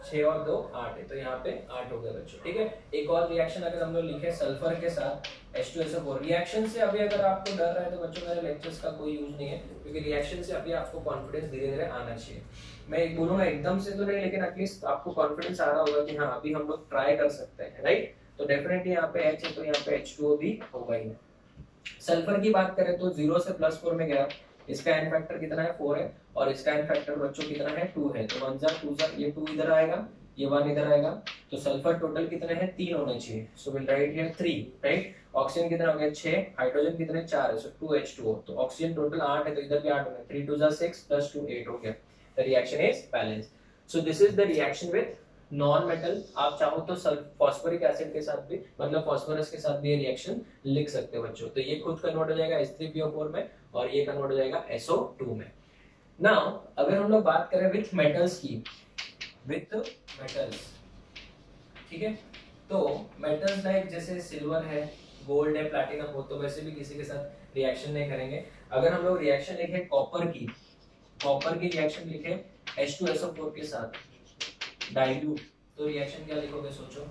6 और 2 8 है, तो यहाँ पे 8 हो गया बच्चों, ठीक है। एक और रिएक्शन अगर हम लोग लिखे सल्फर के साथ H2SO4, रिएक्शन से अभी अगर आपको डर रहा है तो बच्चों मेरे लेक्चर्स का कोई यूज नहीं है, क्योंकि रिएक्शन से अभी आपको कॉन्फिडेंस धीरे धीरे आना चाहिए। मैं एक बोलूंगा एकदम से तो नहीं, लेकिन एटलीस्ट आपको कॉन्फिडेंस आ रहा होगा कि हाँ अभी हम लोग ट्राई कर सकते हैं, राइट। तो डेफिनेटली यहाँ पे H है तो यहाँ पे H2O भी होगा ही। सल्फर की बात करें तो 0 से +4 में गया, इसका एन फैक्टर कितना है, 4 है, और इसका एन फैक्टर बच्चों कितना है, 2 है। तो 1 जा 2 जा, ये 2 इधर आएगा, ये 1 इधर आएगा, तो सल्फर टोटल कितने हैं, 3 होने चाहिए, so will write here 3, right. Oxygen कितना हो गया, 6, हाइड्रोजन कितने 4 है, सो 2H2O। तो ऑक्सीजन टोटल 8 है, तो इधर भी 8 हो गया, 3 2 जा 6 + 2 8 हो गया। The reaction is balanced. So this is the reaction with non-metal. आप चाहो तो फॉस्फोरिक एसिड के साथ भी, मतलब फॉस्फोरस के साथ भी ये रिएक्शन लिख सकते हो बच्चों। तो ये खुद कन्वर्ट हो जाएगा H3PO4 में और ये कन्वर्ट हो जाएगा SO2 में। नाउ अगर हम लोग बात करें विथ मेटल्स की, विथ मेटल्स, ठीक है, तो मेटल्स लाइक जैसे सिल्वर है, गोल्ड है, प्लैटिनम हो, तो वैसे भी किसी के साथ रिएक्शन नहीं करेंगे। अगर हम लोग रिएक्शन लिखे कॉपर की रिएक्शन लिखे H2SO4 के साथ डाइल्यूट, तो रिएक्शन क्या लिखोगे, सोचो।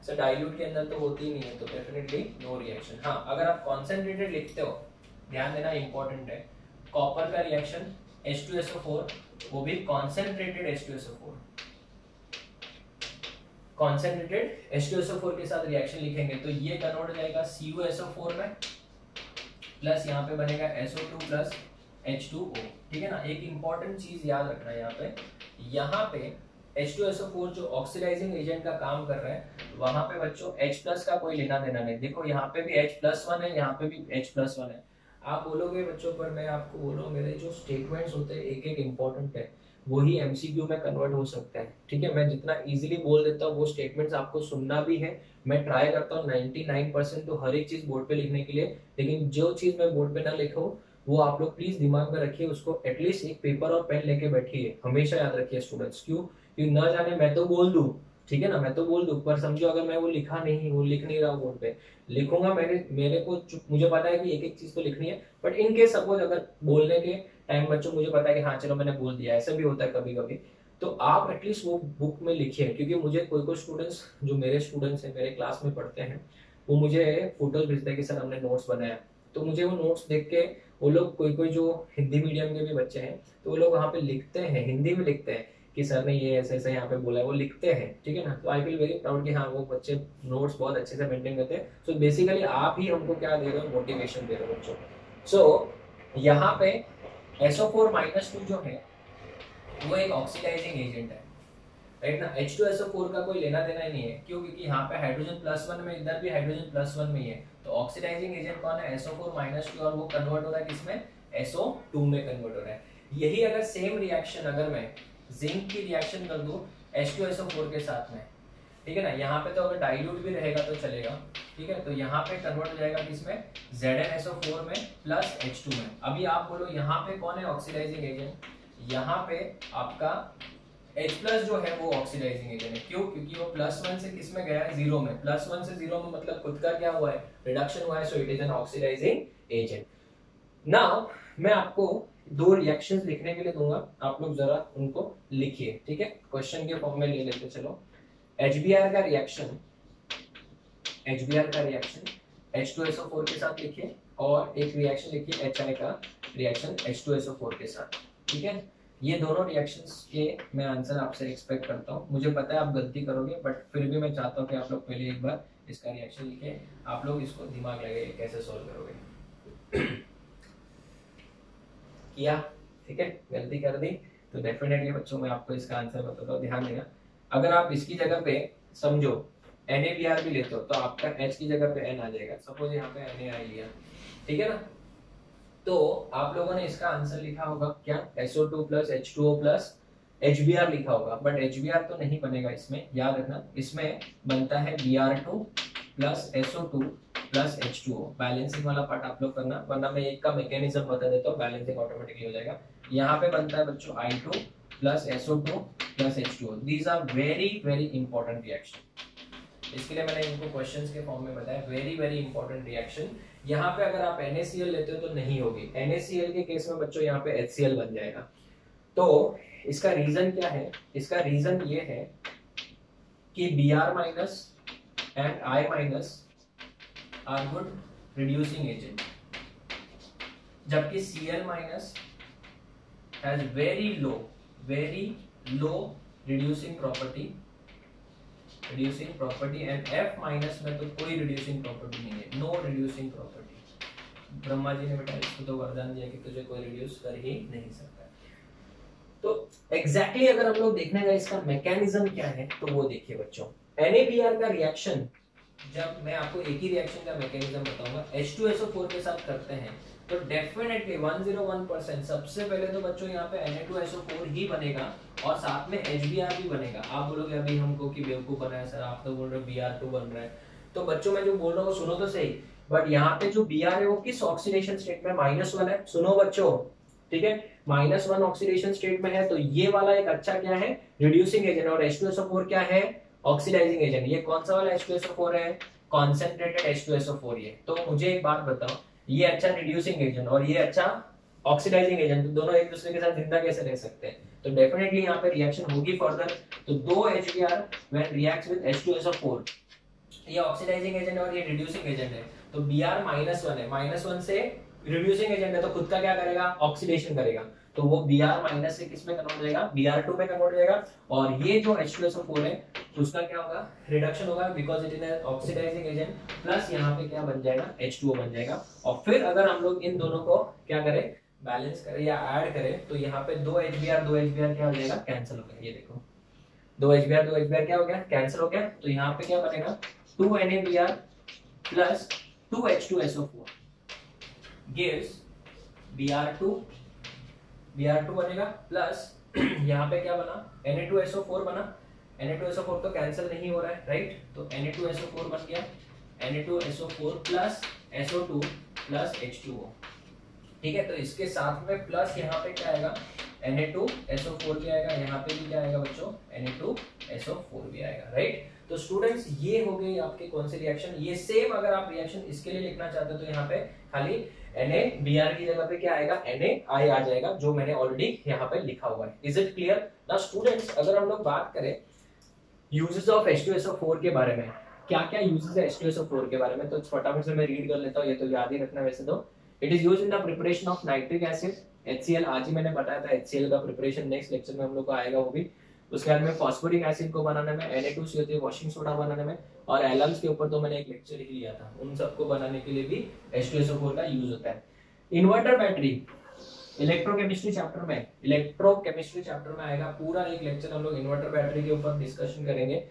सर डाइल्यूट के अंदर तो होती ही नहीं है, तो डेफिनेटली नो रिएक्शन। हाँ अगर आप कॉन्सेंट्रेटेड लिखते हो, ध्यान देना इंपॉर्टेंट है, कॉपर का रिएक्शन H2SO4, वो भी कॉन्सेंट्रेटेड H2SO4, कॉन्सेंट्रेटेड H2SO4 के साथ रिएक्शन लिखेंगे तो ये कन्वर्ट हो जाएगा CuSO4 में, प्लस यहाँ पे बनेगा SO2 प्लस H2O, ठीक है ना। एक इंपॉर्टेंट चीज याद रखना है यहाँ पे H2SO4 जो ऑक्सीडाइजिंग एजेंट का काम कर रहा है, वहां पे बच्चों H+ का कोई लेना देना नहीं। देखो यहाँ पे भी H+1 है, यहाँ पे भी H+1 है। आप बोलोगे बच्चों, पर मैं आपको बोलूँ मेरे जो स्टेटमेंट्स होते हैं एक एक इंपॉर्टेंट है, वही MCQ में कन्वर्ट हो सकता है, ठीक है। मैं जितना इजीली बोल देता हूँ वो स्टेटमेंट्स आपको सुनना भी है। मैं ट्राई करता हूँ 99% तो हर एक चीज बोर्ड पे लिखने के लिए, लेकिन जो चीज मैं बोर्ड पे ना लिखूं वो आप लोग प्लीज दिमाग में रखिए, उसको एटलीस्ट एक पेपर और पेन लेके बैठिए, हमेशा याद रखिए स्टूडेंट्स। क्यों ना जाने मैं तो बोल दूं, ठीक है ना, मैं तो बोल दूं, पर समझो अगर मैं वो लिखा नहीं, वो लिख नहीं रहा हूँ बोर्ड पे, लिखूंगा मेरे को मुझे पता है कि एक एक चीज तो लिखनी है, बट इन केस सपोज अगर बोलने के टाइम बच्चों मुझे पता है कि हाँ चलो मैंने बोल दिया, ऐसा भी होता है कभी कभी, तो आप एटलीस्ट वो बुक में लिखिए। क्योंकि मुझे कोई स्टूडेंट्स, जो मेरे स्टूडेंट्स हैं मेरे क्लास में पढ़ते हैं, वो मुझे फोटोज भेजते हैं कि सर हमने नोट्स बनाया, तो मुझे वो नोट्स देख के वो लोग कोई जो हिंदी मीडियम के भी बच्चे हैं तो वो लोग वहाँ पे लिखते हैं, हिंदी में लिखते हैं कि सर ने ये ऐसे ऐसे यहाँ पे बोला है, वो लिखते हैं, ठीक है ना। तो आई फील वेरी प्राउड कि हाँ वो बच्चे नोट्स बहुत अच्छे से मेंटेन करते हैं। सो बेसिकली आप ही हमको क्या दे रहे हो, मोटिवेशन दे रहे हो बच्चों। सो यहाँ पे SO4-2 जो है वो एक ऑक्सीडाइजिंग एजेंट है, राइट ना। H2SO4 का कोई लेना देना ही नहीं है, क्यों, क्योंकि यहाँ पे हाइड्रोजन +1 में, इधर भी हाइड्रोजन +1 में ही है, तो ऑक्सीडाइजिंग एजेंट कौन है, SO4-2, और वो कन्वर्ट हो रहा है किसमें, SO2 में कन्वर्ट हो रहा है। यही अगर सेम रिएक्शन अगर मैं जिंक की रिएक्शन कर दूं H2SO4 के साथ में, ठीक है ना। यहाँ पे तो अगर डाइल्यूट भी रहेगा तो चलेगा, ठीक है। तो यहाँ पे कन्वर्ट हो जाएगा किसमें, ZnSO4 में प्लस H2 में। अभी आप बोलो यहाँ पे कौन है ऑक्सीडाइजिंग एजेंट, यहाँ पे आपका H प्लस जो है वो ऑक्सीडाइजिंग एजेंट है। क्यों, क्योंकि वो +1 से किस में गया है, 0 में। +1 से 0 में मतलब खुद का क्या हुआ है, रिडक्शन हुआ है, so it is an oxidising agent. Now मैं आपको दो रिएक्शंस लिखने के लिए दूंगा, आप लोग जरा उनको लिखिए, ठीक है। क्वेश्चन के फॉर्म में ले लेते चलो। HBr का रिएक्शन, HBr का रिएक्शन H2SO4 के साथ लिखिए, और एक रिएक्शन लिखिए HI का रिएक्शन H2SO4 के साथ, ठीक है। ये दोनों रिएक्शंस के मैं आंसर आपसे एक्सपेक्ट करता हूँ। मुझे पता है आप गलती करोगे, बट फिर भी मैं चाहता हूँ कि आप लोग पहले एक बार इसका रिएक्शन लिखें, आप लोग इसको दिमाग लगाइए कैसे सॉल्व करोगे। किया, ठीक है, गलती कर दी तो डेफिनेटली बच्चों मैं आपको इसका आंसर बताता हूँ, ध्यान देना। अगर आप इसकी जगह पे समझो NaBr भी लेते हो तो आपका H की जगह पे N आ जाएगा। सपोज यहाँ पे Na लिया, ठीक है ना। तो आप लोगों ने इसका आंसर लिखा होगा क्या, SO2 plus H2O plus HBr लिखा होगा, बट HBr तो नहीं बनेगा इसमें, याद रखना। इसमें बनता है Br2 plus SO2 plus H2O। Balancing वाला पार्ट आप लोग करना, वरना मैं एक का मैकेनिज्म बता देता हूँ, बैलेंसिंग ऑटोमेटिकली हो जाएगा। यहाँ पे बनता है बच्चों I2 plus SO2 plus H2O। These are very very important reaction, इसके लिए मैंने इनको क्वेश्चंस के फॉर्म में बताया, वेरी वेरी इंपॉर्टेंट रिएक्शन। यहाँ पे अगर आप NaCl लेते हो तो नहीं होगी, NaCl के केस में बच्चों यहाँ पे HCl बन जाएगा। तो इसका रीजन क्या है, इसका रीजन ये है कि Br minus and I minus are good reducing agent, जबकि Cl minus has very low reducing property and F minus में तो कोई रिड्यूसिंग प्रॉपर्टी नहीं है, no reducing property. Brahma ji ने बेटा इसको तो वरदान दिया कि तुझे कोई रिड्यूस कर ही नहीं सकता। तो एग्जैक्टली अगर हम लोग देखने का इसका मैकेनिज्म क्या है तो वो देखिए बच्चों। NaBr का रिएक्शन, जब मैं आपको एक ही रिएक्शन का मैकेनिज्म बताऊंगा, H2SO4 के साथ करते हैं तो डेफिनेटली 101% सबसे पहले तो बच्चों यहाँ पे Na2SO4 ही बनेगा और साथ में HBr भी बनेगा। आप बोलोगे अभी हमको कि बेवकूफ बना है सर, आप तो बोल रहे हो Br2 बन रहा है। तो बच्चों मैं जो बोल रहा हूँ सुनो तो सही, बट यहाँ पे जो Br है वो किस ऑक्सीडेशन स्टेट में, -1 है। सुनो बच्चों, ठीक है, -1 ऑक्सीडेशन स्टेट में है, तो ये वाला एक अच्छा क्या है, रिड्यूसिंग एजेंट। और H2SO4 क्या है, ऑक्सीडाइजिंग एजेंट। ये कौन सा वाला H2SO4 है, कॉन्सेंट्रेटेड H2SO4 ये। तो मुझे एक बात बताओ, ये अच्छा रिड्यूसिंग एजेंट और ये अच्छा ऑक्सीडाइजिंग एजेंट, तो दोनों एक दूसरे के साथ जिंदा कैसे रह सकते हैं। तो डेफिनेटली यहाँ पे रिएक्शन होगी फर्दर। तो दो HBr when reacts with H2SO4, ये ऑक्सीडाइजिंग एजेंट और ये रिड्यूसिंग एजेंट है। तो Br -1 है, -1 से रिड्यूसिंग एजेंट है तो खुद का क्या करेगा, ऑक्सीडेशन करेगा। तो वो Br माइनस से किस में कन्वर्ट हो जाएगा, Br2 में कन्वर्ट हो जाएगा। और ये जो H2SO4 है उसका क्या होगा, रिडक्शन होगा, because it is an oxidising agent. Plus यहाँ पे क्या बन जाएगा, H2O बन जाएगा। और फिर अगर हम लोग इन दोनों को क्या करें, बैलेंस करें या ऐड करें, तो यहाँ पे 2 HBr क्या हो जाएगा, कैंसिल हो गया। ये देखो 2 HBr क्या हो गया, कैंसिल हो गया। तो यहाँ पे क्या बनेगा, 2 NaBr plus 2 H2SO4 gives Br2 बनेगा, प्लस यहाँ पे क्या बना, Na2SO4 बना। Na2SO4 तो कैंसिल नहीं हो रहा है, राइट। तो Na2SO4 बन गया, Na2SO4 plus SO2 plus H2O, ठीक है। तो इसके साथ में प्लस यहाँ पे क्या आएगा, Na2SO4 भी आएगा, यहाँ पे भी क्या आएगा बच्चों, Na2SO4 भी आएगा, राइट। तो स्टूडेंट्स ये हो गई आपके कौन से रिएक्शन। ये सेम अगर आप रिएक्शन इसके लिए लिखना चाहते हो तो यहाँ पे खाली NaBr की जगह पे क्या आएगा, NaI आ जाएगा, जो मैंने ऑलरेडी यहाँ पे लिखा हुआ है। Is it clear now students. अगर हम लोग बात करें यूजेस ऑफ H2SO4 के बारे में, क्या क्या यूजेस है H2SO4 के बारे में, तो फटाफट से मैं रीड कर लेता हूँ, ये तो याद ही रखना वैसे तो। It is used in the preparation of nitric acid, HCl। आज ही मैंने बताया था HCl का प्रिपरेशन, नेक्स्ट लेक्चर में हम लोग को आएगा वो भी। उसके बाद में फॉस्फोरिक एसिड को बनाने में, Na2CO3 वॉशिंग सोडा बनाने में, और एलम्स के ऊपर तो मैंने एक लेक्चर ही लिया था, उन सबको बनाने के लिए भी H2SO4 का यूज होता है। इन्वर्टर बैटरी इलेक्ट्रोकेमिस्ट्री चैप्टर में आएगा, पूरा एक लेक्चर हम लोग इन्वर्टर बैटरी के ऊपर डिस्कशन करेंगे।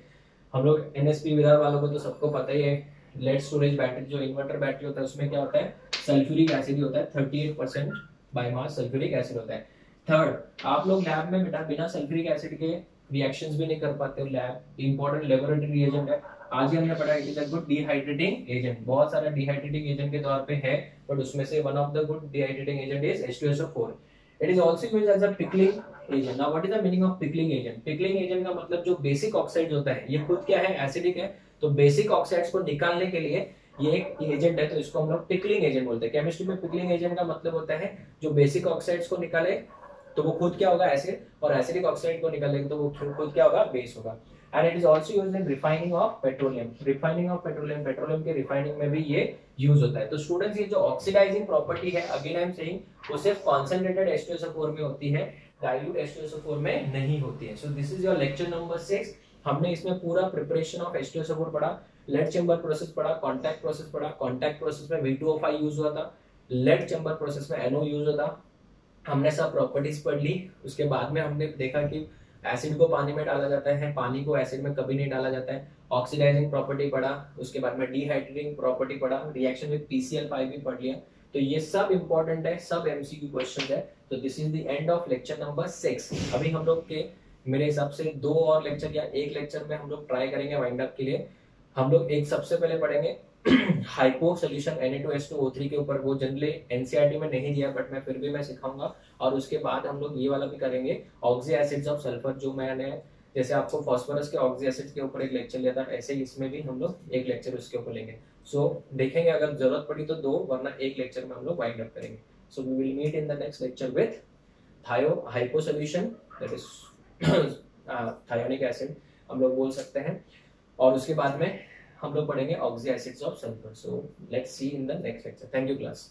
हम लोग NSP विदार वालों को तो सबको पता ही है, लेड स्टोरेज बैटरी जो इन्वर्टर बैटरी होता है उसमें क्या होता है, सल्फ्यूरिक एसिड होता है, 38% बाय मास सल्फ्यूरिक एसिड होता है। थर्ड, आप लोग लैब में बेटा बिना सल्फ्यूरिक एसिड के रिएक्शंस भी नहीं कर पाते हो। लैब इंपॉर्टेंट लेबोरेटरी रिएजेंट है। आज ही हमने पढ़ा it is a good dehydrating agent, बहुत सारा डिहाइड्रेटिंग एजेंट के तौर पे है, बट उसमें से one of the good dehydrating agent is H2SO4। It is also used as a pickling agent. Now what is the meaning of pickling agent? Pickling agent का मतलब जो बेसिक ऑक्साइड होता है, ये खुद क्या है, एसिडिक है, तो बेसिक ऑक्साइड्स को निकालने के लिए ये एक एजेंट है, तो इसको हम लोग पिकलिंग एजेंट बोलते हैं। केमिस्ट्री में पिकलिंग एजेंट का मतलब होता है जो बेसिक ऑक्साइड्स को निकाले तो वो खुद क्या होगा, एसिड, और एसिडिक ऑक्साइड को निकालेंगे तो वो खुद क्या होगा, बेस होगा। And it is also used in refining of petroleum. Refining of petroleum, petroleum के रिफाइनिंग में भी ये यूज होता है। तो स्टूडेंट्स, ये जो ऑक्सीडाइजिंग प्रॉपर्टी है, अगेन आई एम सेइंग, वो सिर्फ कॉन्सेंट्रेटेड H2SO4 में होती है, डाइल्यूट H2SO4 में नहीं होती है। So this is your lecture number 6। हमने इसमें पूरा प्रिपरेशन ऑफ H2SO4 पढ़ा, लेड चेंबर प्रोसेस पढ़ा, कॉन्टैक्ट प्रोसेस पढ़ा। कॉन्टैक्ट प्रोसेस में V2O5 यूज हुआ था, लेड चेंबर प्रोसेस में NO यूज होता। हमने सब प्रॉपर्टीज पढ़ ली। उसके बाद में हमने देखा कि एसिड को पानी में डाला जाता है, पानी को एसिड में कभी नहीं डाला जाता है। ऑक्सीडाइजिंग प्रॉपर्टी पढ़ा, उसके बाद में डिहाइड्रेटिंग प्रॉपर्टी पढ़ा, रिएक्शन विद PCl5 भी पढ़ लिया। तो ये सब इंपॉर्टेंट है, सब MCQ क्वेश्चन है। तो this is the end of lecture number 6। अभी हम लोग के मेरे हिसाब से 2 और लेक्चर या 1 लेक्चर में हम लोग ट्राई करेंगे वाइंड अप के लिए। हम लोग एक सबसे पहले पढ़ेंगे हाइपो सोल्यूशन Na2H2O3 के ऊपर। वो जनरली NCERT में नहीं दिया, बट मैं फिर भी मैं सिखाऊंगा। और उसके बाद हम लोग ये वाला भी करेंगे, ऑक्सी एसिड्स ऑफ सल्फर, जो मैंने जैसे आपको फास्फोरस के ऑक्सी एसिड्स के ऊपर एक लेक्चर लिया था, ऐसे ही इसमें भी हम लोग एक लेक्चर उसके ऊपर लेंगे। सो देखेंगे, अगर जरूरत पड़ी तो 2, वरना 1 लेक्चर में हम लोग वाइंड अप करेंगे। So we will meet in the next lecture with hypo solution, that is thionic acid हम लोग बोल सकते हैं। और उसके बाद में हम लोग पढ़ेंगे oxy acids of sulphur. So let's see in the next lecture. Thank you class.